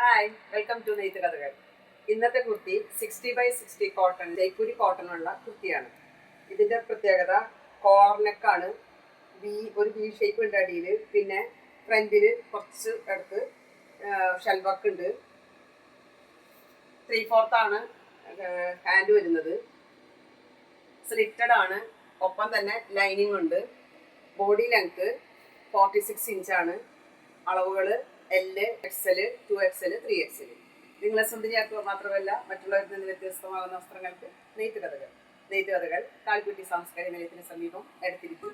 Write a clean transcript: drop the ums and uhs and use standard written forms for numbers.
Hi, welcome to നെയ്ത്ത് കഥകൾ. ഇന്നത്തെ kurti 60x60 cotton Jaipuri cotton ഉള്ള കുർത്തിയാണ്. ഇതിന്റെ പ്രത്യേകത കോർനെക്കാണ്. ഒരു വി ഷേപ്പ് ഉണ്ട് അടിയിൽ. പിന്നെ ഫ്രണ്ടില് കുറച്ച് അടുത്ത് ഷെൽ വർക്ക് ഉണ്ട്. 3/4 ആണ് ഹാൻഡ് വരുന്നത്. സ്ലിറ്റഡ് ആണ്. ഒപ്പം തന്നെ ലൈനിങ് ഉണ്ട്. ബോഡി ലെങ്ത് 46 ഇഞ്ചാണ്. അളവുകൾ L, XL, 2XL, 3XL. നിങ്ങളെ സുന്ദരിയാക്കുക മാത്രമല്ല മറ്റുള്ളവരിൽ നിന്ന് വ്യത്യസ്തമാകുന്ന വസ്ത്രങ്ങൾക്ക് നെയ്ത്ത് കഥകൾ കാൽക്കുട്ടി സാംസ്കാരിക നിലയത്തിന് സമീപം എടുത്തിരിക്കും.